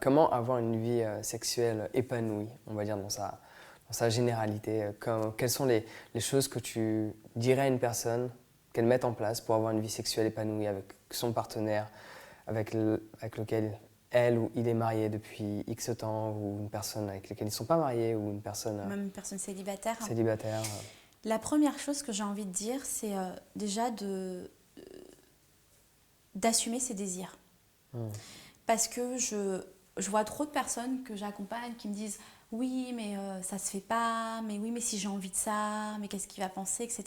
Comment avoir une vie sexuelle épanouie, on va dire dans sa généralité? Quelles sont les choses que tu dirais à une personne qu'elle mette en place pour avoir une vie sexuelle épanouie avec son partenaire, avec lequel elle ou il est marié depuis X temps, ou une personne avec laquelle ils ne sont pas mariés, ou une personne Même une personne célibataire. célibataire. La première chose que j'ai envie de dire, c'est déjà d'assumer ses désirs. Parce que je vois trop de personnes que j'accompagne qui me disent « Oui, mais ça se fait pas, mais oui, mais si j'ai envie de ça, mais qu'est-ce qu'il va penser, etc. »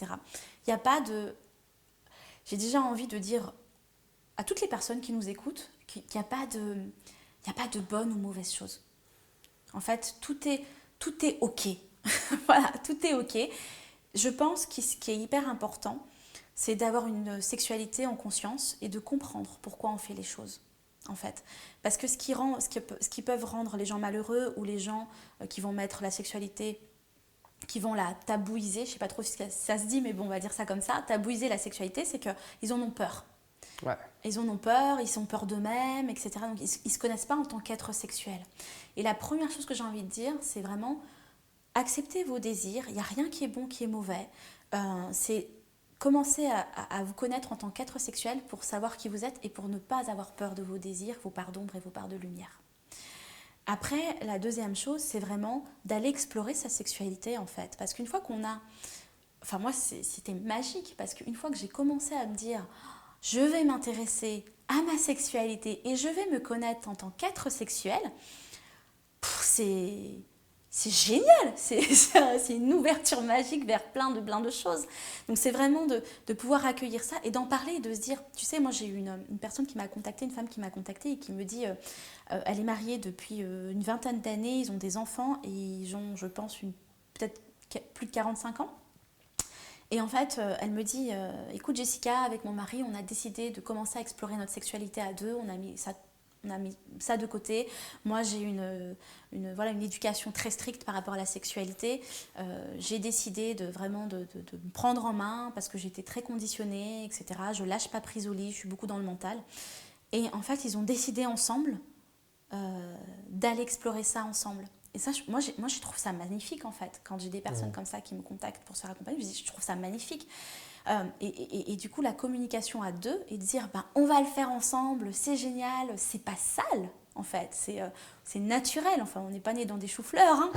Il n'y a pas de... J'ai déjà envie de dire à toutes les personnes qui nous écoutent qu'il n'y a pas de bonne ou mauvaise chose. En fait, tout est OK. Voilà, tout est OK. Je pense que ce qui est hyper important, c'est d'avoir une sexualité en conscience et de comprendre pourquoi on fait les choses. En fait, parce que ce qui peuvent rendre les gens malheureux, ou les gens qui vont mettre la sexualité, qui vont la tabouiser, je ne sais pas trop si ça se dit, mais bon, on va dire ça comme ça, tabouiser la sexualité, c'est qu'ils en ont peur. Ouais. Ils en ont peur, ils ont peur d'eux-mêmes, etc. Donc ils ne se connaissent pas en tant qu'être sexuel. Et la première chose que j'ai envie de dire, c'est vraiment accepter vos désirs. Il n'y a rien qui est bon, qui est mauvais. C'est commencer à vous connaître en tant qu'être sexuel pour savoir qui vous êtes et pour ne pas avoir peur de vos désirs, vos parts d'ombre et vos parts de lumière. Après, la deuxième chose, c'est vraiment d'aller explorer sa sexualité, en fait. Parce qu'une fois qu'on a... Enfin, moi, c'était magique, parce qu'une fois que j'ai commencé à me dire « Je vais m'intéresser à ma sexualité et je vais me connaître en tant qu'être sexuel », c'est génial, c'est une ouverture magique vers plein de choses. Donc c'est vraiment de pouvoir accueillir ça et d'en parler et de se dire, tu sais, moi j'ai eu une personne qui m'a contactée, une femme qui m'a contactée et qui me dit, elle est mariée depuis une vingtaine d'années, ils ont des enfants et ils ont, je pense, peut-être plus de 45 ans. Et en fait, elle me dit, écoute Jessica, avec mon mari, on a décidé de commencer à explorer notre sexualité à deux, on a mis ça de côté. Moi, j'ai une éducation très stricte par rapport à la sexualité. J'ai décidé de me prendre en main parce que j'étais très conditionnée, etc. Je lâche pas prise au lit, je suis beaucoup dans le mental. Et en fait, ils ont décidé ensemble d'aller explorer ça ensemble. Et ça, moi, je trouve ça magnifique, en fait. Quand j'ai des personnes comme ça qui me contactent pour se faire accompagner, je trouve ça magnifique. Et du coup, la communication à deux et de dire on va le faire ensemble, c'est génial, c'est pas sale en fait, c'est naturel. Enfin, on n'est pas né dans des choux-fleurs. Hein.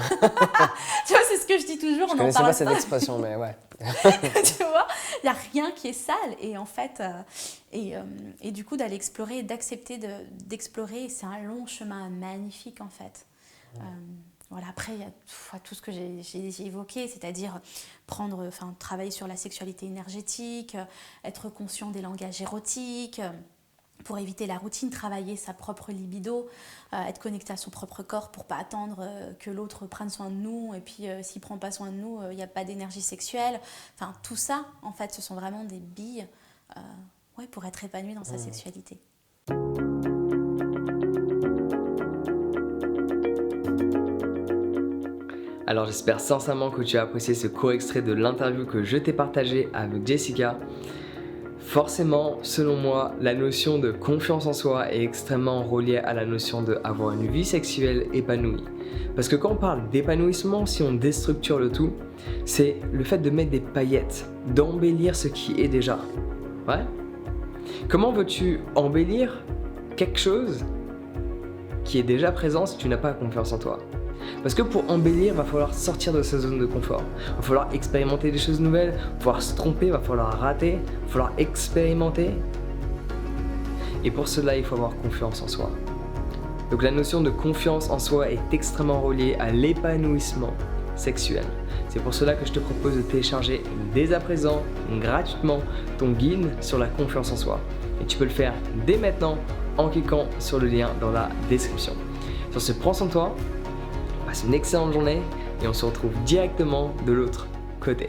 Tu vois, c'est ce que je dis toujours. Je connaissais pas cette expression, mais ouais. Tu vois, il n'y a rien qui est sale. Et en fait, et du coup, d'aller explorer, d'accepter d'explorer, c'est un long chemin magnifique en fait. Voilà, après, il y a tout ce que j'ai évoqué, c'est-à-dire travailler sur la sexualité énergétique, être conscient des langages érotiques, pour éviter la routine, travailler sa propre libido, être connecté à son propre corps pour ne pas attendre que l'autre prenne soin de nous, et puis s'il ne prend pas soin de nous, il n'y a pas d'énergie sexuelle. Enfin, tout ça, en fait, ce sont vraiment des billes pour être épanoui dans sa sexualité. Alors j'espère sincèrement que tu as apprécié ce court extrait de l'interview que je t'ai partagé avec Jessica. Forcément, selon moi, la notion de confiance en soi est extrêmement reliée à la notion d'avoir une vie sexuelle épanouie. Parce que quand on parle d'épanouissement, si on déstructure le tout, c'est le fait de mettre des paillettes, d'embellir ce qui est déjà. Ouais ? Comment veux-tu embellir quelque chose qui est déjà présent si tu n'as pas confiance en toi ? Parce que pour embellir, il va falloir sortir de sa zone de confort. Il va falloir expérimenter des choses nouvelles, il va falloir se tromper, il va falloir rater, il va falloir expérimenter. Et pour cela, il faut avoir confiance en soi. Donc la notion de confiance en soi est extrêmement reliée à l'épanouissement sexuel. C'est pour cela que je te propose de télécharger dès à présent, gratuitement, ton guide sur la confiance en soi. Et tu peux le faire dès maintenant en cliquant sur le lien dans la description. Sur ce, prends soin de toi. Passe une excellente journée et on se retrouve directement de l'autre côté.